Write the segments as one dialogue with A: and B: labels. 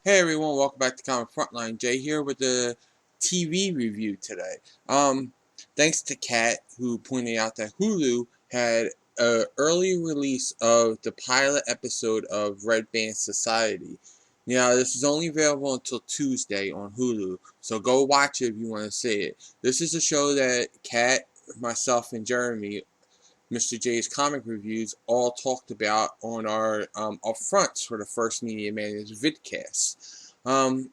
A: Hey everyone, welcome back to Comic Frontline. Jay here with the TV review today. Thanks to Kat who pointed out that Hulu had an early release of the pilot episode of Red Band Society. Now this is only available until Tuesday on Hulu, so go watch it if you want to see it. This is a show that Kat, myself, and Jeremy, Mr. J's comic reviews, all talked about on our upfronts for the First Media Matters vidcast. I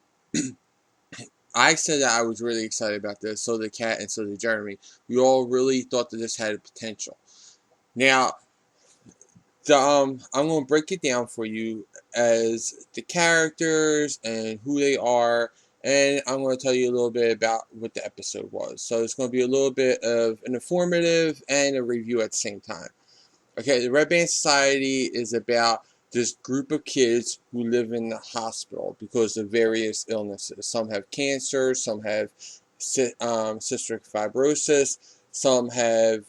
A: said that I was really excited about this, so did Kat and so did Jeremy. We all really thought that this had potential. Now, I'm going to break it down for you as the characters and who they are, and I'm going to tell you a little bit about what the episode was. So it's going to be a little bit of an informative and a review at the same time. Okay, the Red Band Society is about this group of kids who live in the hospital because of various illnesses. Some have cancer, some have cystic fibrosis, some have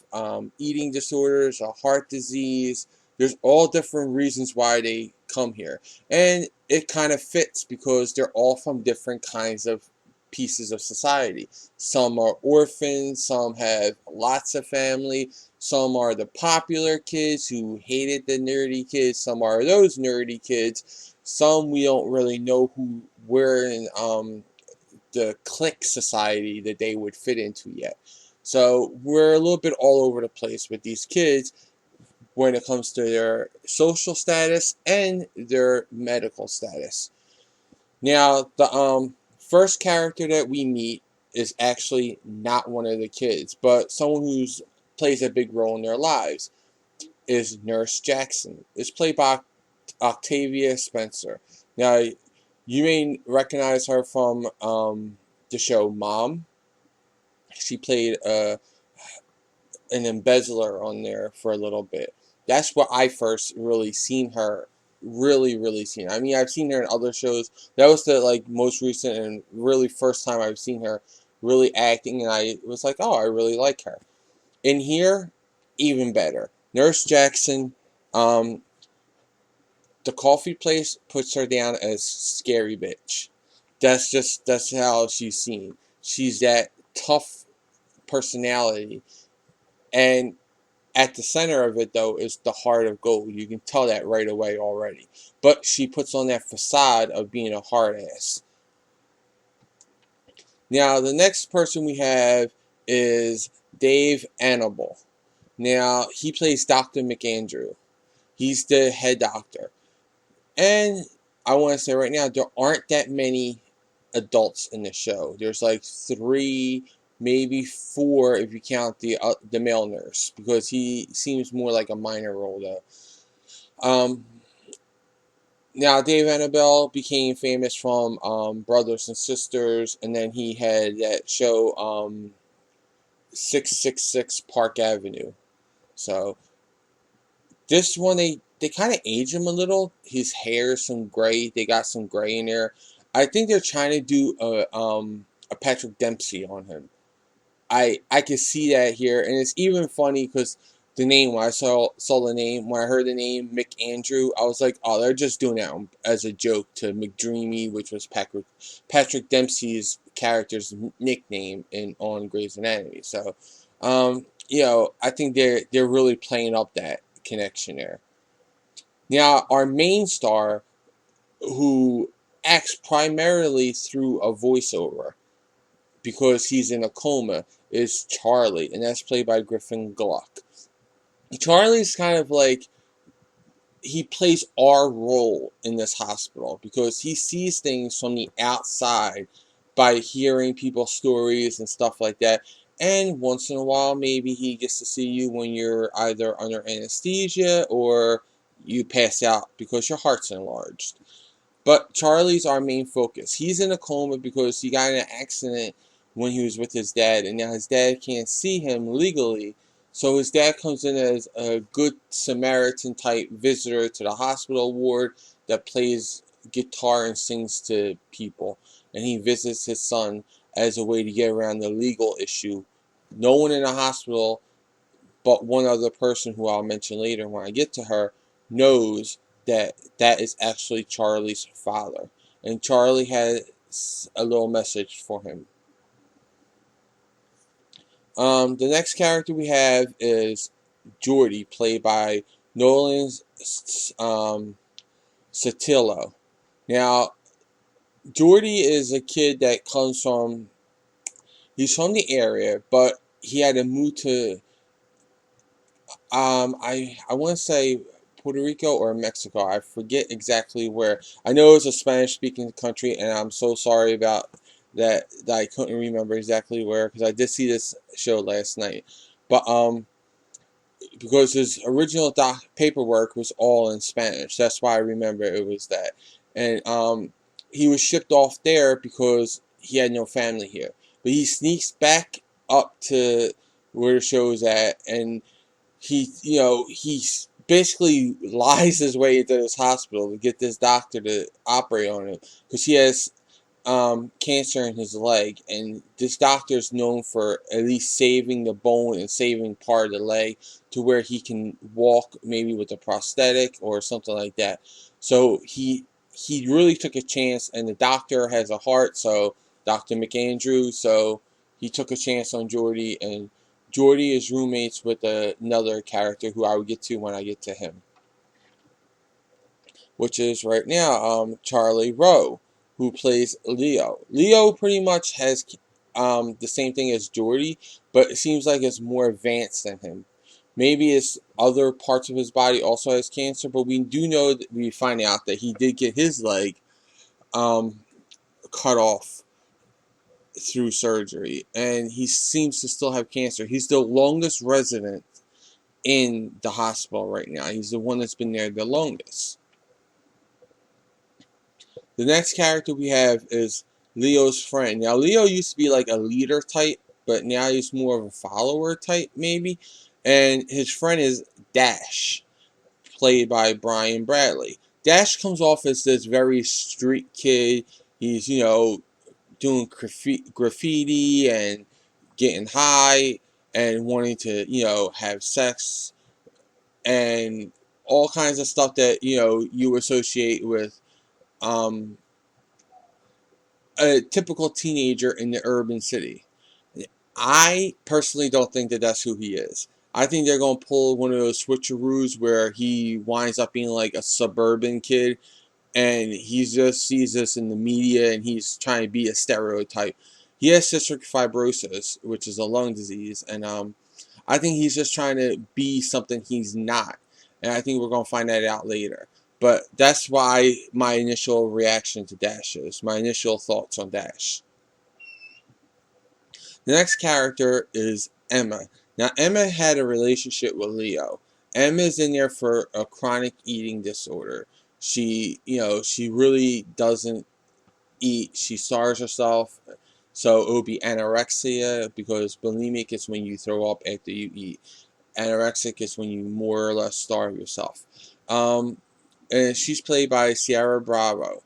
A: eating disorders, a heart disease. There's all different reasons why they come here. And it kind of fits because they're all from different kinds of pieces of society. Some are orphans, some have lots of family, some are the popular kids who hated the nerdy kids, some are those nerdy kids, some we don't really know who were in the clique society that they would fit into yet. So we're a little bit all over the place with these kids when it comes to their social status and their medical status. Now, the first character that we meet is actually not one of the kids, but someone who's plays a big role in their lives. Is Nurse Jackson. It's played by Octavia Spencer. Now, you may recognize her from the show Mom. She played an embezzler on there for a little bit. That's where I first really seen her. Really seen her. I mean, I've seen her in other shows. That was the most recent and really first time I've seen her really acting, and I was like, oh, I really like her. In here, even better. Nurse Jackson, the coffee place puts her down as scary bitch. That's how she's seen. She's that tough personality, and at the center of it, though, is the heart of gold. You can tell that right away already. But she puts on that facade of being a hard ass. Now, the next person we have is Dave Annable. Now, he plays Dr. McAndrew. He's the head doctor. And I want to say right now, there aren't that many adults in the show. There's like 3, maybe 4 if you count the male nurse, because he seems more like a minor role though. Now Dave Annable became famous from Brothers and Sisters, and then he had that show 666 Park Avenue. So this one they kind of age him a little. His hair is some gray. They got some gray in there. I think they're trying to do a Patrick Dempsey on him. I can see that here, and it's even funny because the name, when I saw the name, when I heard the name McAndrew, I was like, oh, they're just doing that as a joke to McDreamy, which was Patrick Dempsey's character's nickname on Grey's Anatomy. So, I think they're really playing up that connection there. Now, our main star, who acts primarily through a voiceover, because he's in a coma, is Charlie, and that's played by Griffin Gluck. Charlie's kind of like, he plays our role in this hospital because he sees things from the outside by hearing people's stories and stuff like that. And once in a while, maybe he gets to see you when you're either under anesthesia or you pass out because your heart's enlarged. But Charlie's our main focus. He's in a coma because he got in an accident when he was with his dad, and now his dad can't see him legally. So his dad comes in as a good Samaritan type visitor to the hospital ward that plays guitar and sings to people. And he visits his son as a way to get around the legal issue. No one in the hospital, but one other person who I'll mention later when I get to her, knows that is actually Charlie's father. and Charlie has a little message for him. The next character we have is Jordy, played by Nolan Satillo. Now, Jordy is a kid that comes from, he's from the area, but he had to move to, I want to say Puerto Rico or Mexico. I forget exactly where. I know it's a Spanish-speaking country, and I'm so sorry about that I couldn't remember exactly where, because I did see this show last night. But because his original paperwork was all in Spanish. That's why I remember it was that. And he was shipped off there because he had no family here. But he sneaks back up to where the show's at, and he basically lies his way into this hospital to get this doctor to operate on him because he has cancer in his leg, and this doctor is known for at least saving the bone and saving part of the leg to where he can walk, maybe with a prosthetic or something like that. So he really took a chance, and the doctor has a heart, so Dr. McAndrew, so he took a chance on Jordy, and Jordy is roommates with another character who I will get to when I get to him, which is right now Charlie Rowe, who plays Leo. Leo pretty much has the same thing as Jordy, but it seems like it's more advanced than him. Maybe his other parts of his body also has cancer, but we do know that we find out that he did get his leg cut off through surgery, and he seems to still have cancer. He's the longest resident in the hospital right now. He's the one that's been there the longest. The next character we have is Leo's friend. Now, Leo used to be like a leader type, but now he's more of a follower type, maybe. And his friend is Dash, played by Brian Bradley. Dash comes off as this very street kid. He's, doing graffiti and getting high and wanting to, have sex and all kinds of stuff that, you associate with a typical teenager in the urban city. I personally don't think that that's who he is. I think they're going to pull one of those switcheroos where he winds up being like a suburban kid, and he just sees this in the media and he's trying to be a stereotype. He has cystic fibrosis, which is a lung disease, and I think he's just trying to be something he's not. And I think we're going to find that out later. But that's why my initial reaction to Dash is, my initial thoughts on Dash. The next character is Emma. Now, Emma had a relationship with Leo. Emma's in there for a chronic eating disorder. She really doesn't eat. She starves herself. So it would be anorexia, because bulimic is when you throw up after you eat. Anorexic is when you more or less starve yourself. And she's played by Sierra Bravo.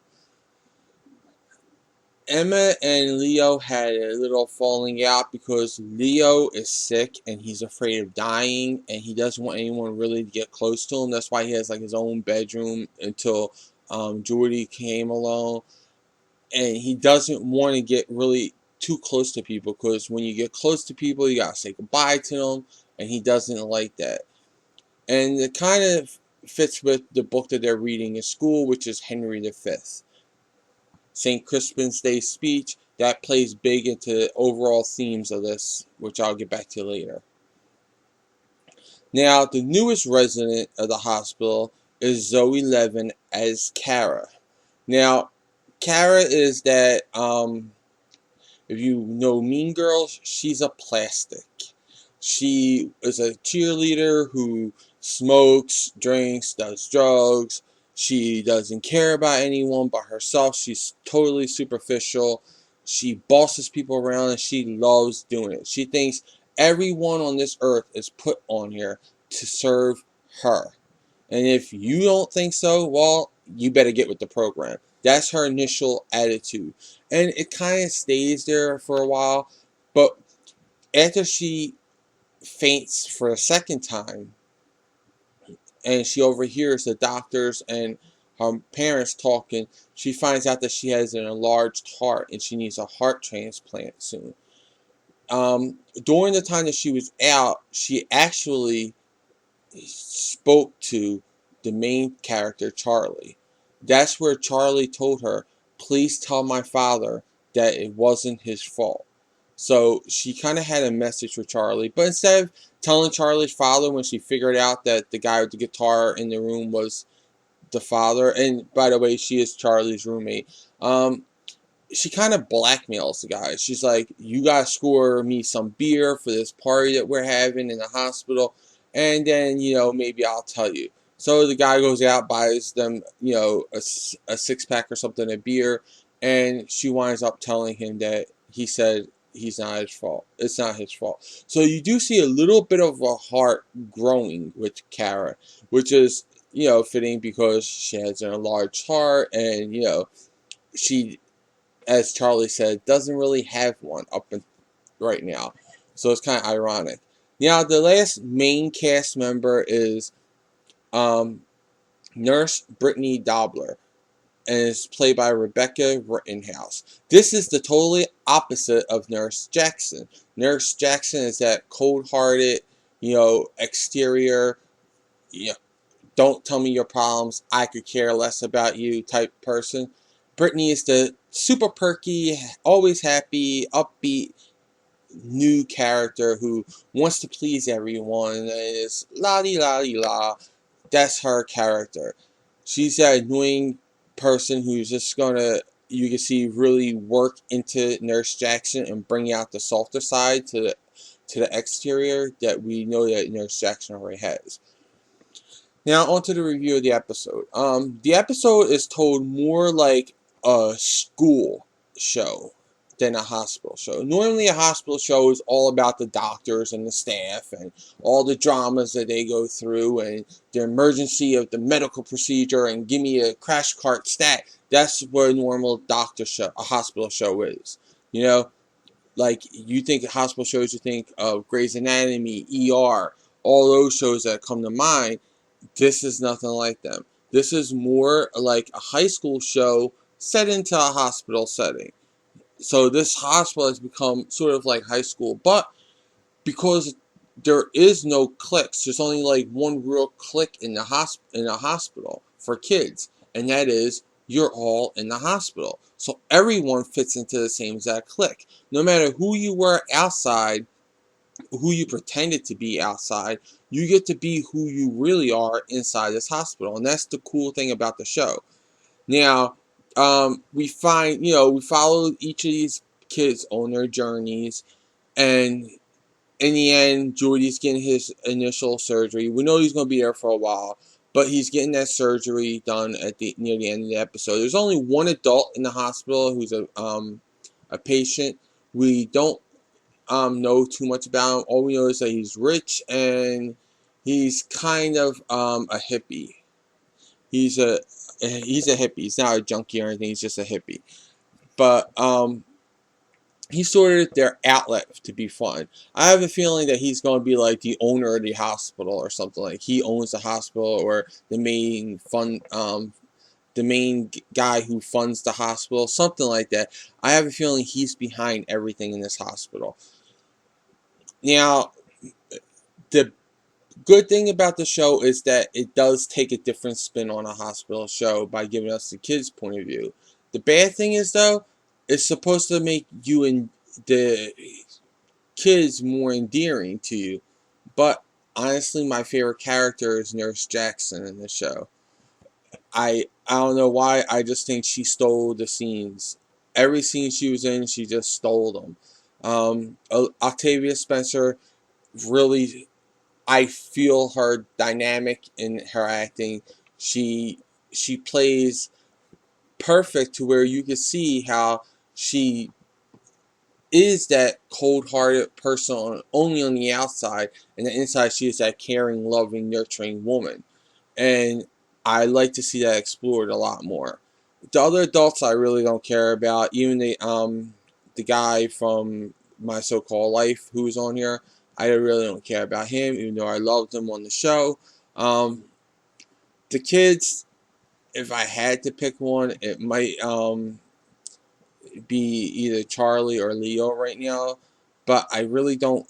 A: Emma and Leo had a little falling out because Leo is sick and he's afraid of dying, and he doesn't want anyone really to get close to him. That's why he has like his own bedroom until Jordy came along, and he doesn't want to get really too close to people, because when you get close to people you gotta say goodbye to them, and he doesn't like that. And it kind of fits with the book that they're reading in school, which is Henry V. St. Crispin's Day speech, that plays big into the overall themes of this, which I'll get back to later. Now, the newest resident of the hospital is Zoe Levin as Kara. Now, Kara is that, if you know Mean Girls, she's a plastic. She is a cheerleader who smokes, drinks, does drugs. She doesn't care about anyone but herself. She's totally superficial. She bosses people around, and she loves doing it. She thinks everyone on this earth is put on here to serve her. And if you don't think so, well, you better get with the program. That's her initial attitude. And it kind of stays there for a while. But after she faints for a second time, and she overhears the doctors and her parents talking, she finds out that she has an enlarged heart and she needs a heart transplant soon. During the time that she was out, she actually spoke to the main character, Charlie. That's where Charlie told her, please tell my father that it wasn't his fault. So she kind of had a message for Charlie, but instead of telling Charlie's father when she figured out that the guy with the guitar in the room was the father, and by the way, she is Charlie's roommate, she kind of blackmails the guy. She's like, you gotta score me some beer for this party that we're having in the hospital, and then, maybe I'll tell you. So the guy goes out, buys them, a six-pack or something of beer, and she winds up telling him that he said he's not his fault. It's not his fault. So you do see a little bit of a heart growing with Kara, which is, fitting because she has an enlarged heart, and, she, as Charlie said, doesn't really have one right now. So it's kind of ironic. Now, the last main cast member is Nurse Britney Dobler, and is played by Rebecca Rittenhouse. This is the totally opposite of Nurse Jackson. Nurse Jackson is that cold-hearted, exterior, don't tell me your problems, I could care less about you type person. Britney is the super perky, always happy, upbeat, new character who wants to please everyone and is la-di-la-di-la. That's her character. She's that annoying person who's just gonna, you can see, really work into Nurse Jackson and bring out the softer side to the exterior that we know that Nurse Jackson already has. Now, on to the review of the episode. The episode is told more like a school show than a hospital show. Normally, a hospital show is all about the doctors and the staff and all the dramas that they go through and the emergency of the medical procedure and give me a crash cart stat. That's what a normal a hospital show is. Like you think of hospital shows, you think of Grey's Anatomy, ER, all those shows that come to mind. This is nothing like them. This is more like a high school show set into a hospital setting. So this hospital has become sort of like high school, but because there is no cliques, there's only like one real clique in the hospital for kids, and that is you're all in the hospital. So everyone fits into the same exact clique. No matter who you were outside, who you pretended to be outside, you get to be who you really are inside this hospital, and that's the cool thing about the show. Now, we follow each of these kids on their journeys, and in the end, Jordy's getting his initial surgery. We know he's going to be there for a while, but he's getting that surgery done near the end of the episode. There's only one adult in the hospital who's a patient. We don't know too much about him. All we know is that he's rich and he's kind of a hippie. He's a hippie. He's not a junkie or anything. He's just a hippie. But he's sort of their outlet to be fun. I have a feeling that he's going to be like the owner of the hospital or something. Like he owns the hospital, or the main the main guy who funds the hospital, something like that. I have a feeling he's behind everything in this hospital. Now, the good thing about the show is that it does take a different spin on a hospital show by giving us the kids' point of view. The bad thing is, though, it's supposed to make you and the kids more endearing to you. But honestly, my favorite character is Nurse Jackson in the show. I don't know why, I just think she stole the scenes. Every scene she was in, she just stole them. Octavia Spencer, really, I feel her dynamic in her acting. She plays perfect to where you can see how she is that cold-hearted person only on the outside, and the inside she is that caring, loving, nurturing woman. And I like to see that explored a lot more. The other adults I really don't care about. Even the guy from My So-Called Life who's on here, I really don't care about him, even though I loved him on the show. The kids, if I had to pick one, it might be either Charlie or Leo right now. But I really don't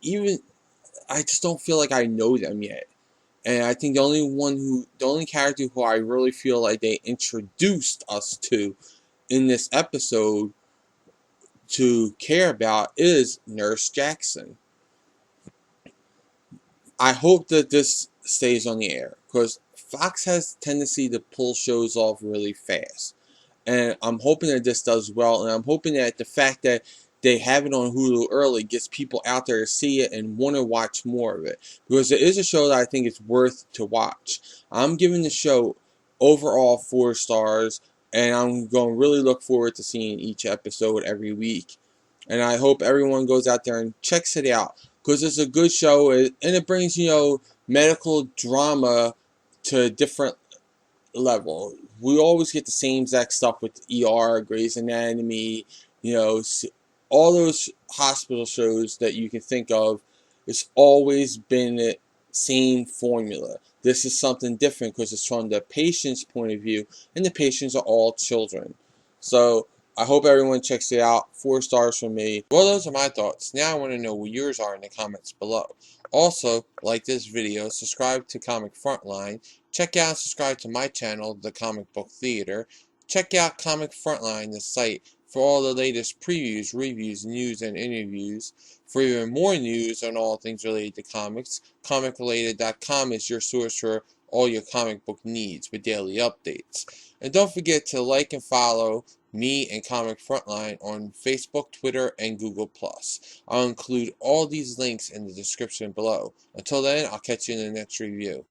A: even. I just don't feel like I know them yet. And I think the only character who I really feel like they introduced us to in this episode to care about is Nurse Jackson. I hope that this stays on the air because Fox has a tendency to pull shows off really fast. And I'm hoping that this does well, and I'm hoping that the fact that they have it on Hulu early gets people out there to see it and want to watch more of it, because it is a show that I think is worth to watch. I'm giving the show overall 4 stars, and I'm going to really look forward to seeing each episode every week. And I hope everyone goes out there and checks it out, because it's a good show, and it brings, medical drama to a different level. We always get the same exact stuff with ER, Grey's Anatomy, all those hospital shows that you can think of. It's always been the same formula. This is something different because it's from the patient's point of view, and the patients are all children. So I hope everyone checks it out. 4 stars from me. Well, those are my thoughts. Now I want to know what yours are in the comments below. Also, like this video, subscribe to Comic Frontline. Check out and subscribe to my channel, The Comic Book Theater. Check out Comic Frontline, the site, for all the latest previews, reviews, news, and interviews. For even more news on all things related to comics, comicrelated.com is your source for all your comic book needs with daily updates. And don't forget to like and follow me and Comic Frontline on Facebook, Twitter, and Google+. I'll include all these links in the description below. Until then, I'll catch you in the next review.